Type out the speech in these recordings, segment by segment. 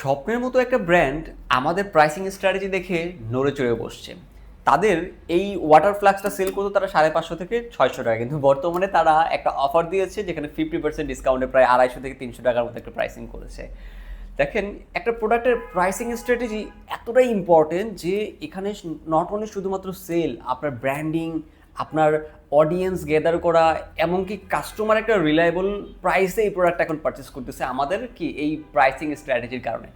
স্বপ্নের মতো একটা ব্র্যান্ড আমাদের প্রাইসিং স্ট্র্যাটেজি দেখে নড়ে চড়ে বসছে। তাদের এই ওয়াটার ফ্লাক্সটা সেল করতো তারা 550 থেকে 600 টাকা, কিন্তু বর্তমানে তারা একটা অফার দিয়েছে যেখানে 50% ডিসকাউন্টে প্রায় 250 থেকে 300 টাকার মতো একটা প্রাইসিং করেছে। দেখেন, একটা প্রোডাক্টের প্রাইসিং স্ট্র্যাটেজি এতটাই ইম্পর্টেন্ট যে এখানে নট অনলি শুধুমাত্র সেল, আপনার ব্র্যান্ডিং, আপনার অডিয়েন্স গেদার করা, এমনকি কাস্টমার একটা রিলায়েবল প্রাইসে এই প্রোডাক্ট এখন পারচেস করতেছে আমাদের কি এই প্রাইসিং স্ট্র্যাটেজির কারণে।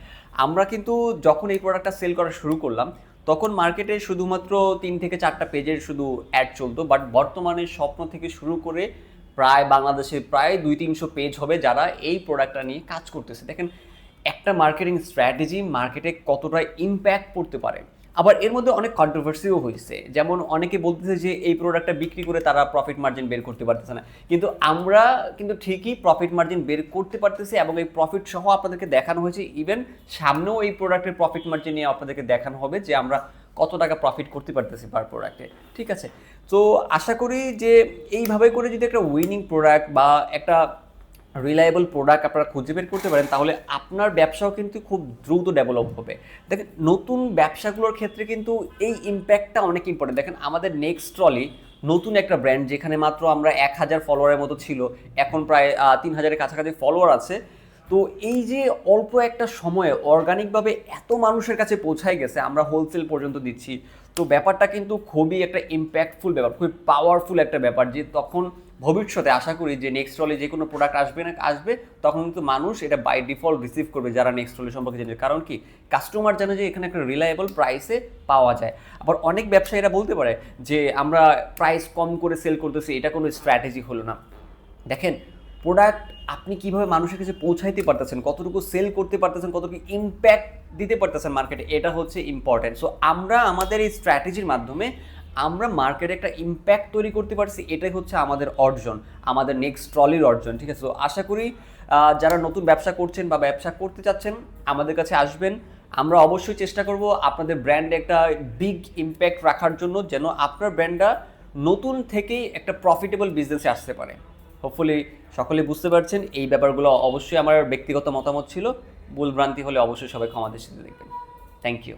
আমরা কিন্তু যখন এই প্রোডাক্টটা সেল করা শুরু করলাম তখন মার্কেটে শুধুমাত্র 3 থেকে 4টা পেজের শুধু অ্যাড চলতো, বাট বর্তমানে স্বপ্ন থেকে শুরু করে প্রায় বাংলাদেশে প্রায় 200-300 পেজ হবে যারা এই প্রোডাক্টটা নিয়ে কাজ করতেছে। দেখেন, একটা মার্কেটিং স্ট্র্যাটেজি মার্কেটে কতটা ইম্প্যাক্ট পড়তে পারে। আবার এর মধ্যে অনেক কন্ট্রোভার্সিও হয়েছে, যেমন অনেকে বলতেছে যে এই প্রোডাক্টটা বিক্রি করে তারা প্রফিট মার্জিন বের করতে পারতেছে না, কিন্তু আমরা কিন্তু ঠিকই প্রফিট মার্জিন বের করতে পারতেছি এবং এই প্রফিট সহ আপনাদেরকে দেখানো হয়েছে। ইভেন সামনেও এই প্রোডাক্টের প্রফিট মার্জিন নিয়ে আপনাদেরকে দেখানো হবে যে আমরা কত টাকা প্রফিট করতে পারতেছি পার প্রোডাক্টে। ঠিক আছে, তো আশা করি যে এইভাবে করে যদি একটা উইনিং প্রোডাক্ট বা একটা রিলায়েবল প্রোডাক্ট আপনারা খুঁজে বের করতে পারেন তাহলে আপনার ব্যবসাও কিন্তু খুব দ্রুত ডেভেলপ হবে। দেখেন, নতুন ব্যবসাগুলোর ক্ষেত্রে কিন্তু এই ইম্প্যাক্টটা অনেক ইম্পর্টেন্ট। দেখেন, আমাদের নেক্সট ট্রলি নতুন একটা ব্র্যান্ড, যেখানে মাত্র আমরা 1000 ফলোয়ারের মতো ছিল, এখন প্রায় 3000-এর কাছাকাছি ফলোয়ার আছে। তো এই যে অল্প একটা সময়ে অর্গানিকভাবে এত মানুষের কাছে পৌঁছায় গেছে, আমরা হোলসেল পর্যন্ত দিচ্ছি, তো ব্যাপারটা কিন্তু খুবই একটা ইম্প্যাক্টফুল ব্যাপার, খুবই পাওয়ারফুল একটা ব্যাপার, যে তখন ভবিষ্যতে আশা করি যে নেক্সট ট্রলে যে কোনো প্রোডাক্ট আসবে তখন কিন্তু মানুষ এটা বাই ডিফল্ট রিসিভ করবে যারা নেক্সট ট্রলি সম্পর্কে জানে। কারণ কি, কাস্টমার জানে যে এখানে একটা রিলায়েবল প্রাইসে পাওয়া যায়। আবার অনেক ব্যবসায়ীরা বলতে পারে যে আমরা প্রাইস কম করে সেল করতেছি, এটা কোনো স্ট্র্যাটেজি হলো না। দেখেন, প্রোডাক্ট আপনি কিভাবে মানুষের কাছে পৌঁছাইতে পারতেছেন, কতটুকু সেল করতে পারতেছেন, কতটুকু ইম্প্যাক্ট দিতে পারতেছেন মার্কেটে, এটা হচ্ছে ইম্পর্টেন্ট। সো আমরা আমাদের এই স্ট্র্যাটেজির মাধ্যমে আমরা মার্কেটে একটা ইম্প্যাক্ট তৈরি করতে পারছি, এটাই হচ্ছে আমাদের অর্জন, আমাদের নেক্সট ট্রলির অর্জন। ঠিক আছে, তো আশা করি যারা নতুন ব্যবসা করছেন বা ব্যবসা করতে চাচ্ছেন আমাদের কাছে আসবেন। আমরা অবশ্যই চেষ্টা করব আপনাদের ব্র্যান্ডে একটা বিগ ইম্প্যাক্ট রাখার জন্য, যেন আপনার ব্র্যান্ডটা নতুন থেকেই একটা প্রফিটেবল বিজনেসে আসতে পারে। হোপফুলি সকলে বুঝতে পারছেন। এই ব্যাপারগুলো অবশ্যই আমার ব্যক্তিগত মতামত ছিল, ভুলভ্রান্তি হলে অবশ্যই সবাই ক্ষমা দৃষ্টিতে দেখবেন। Thank you.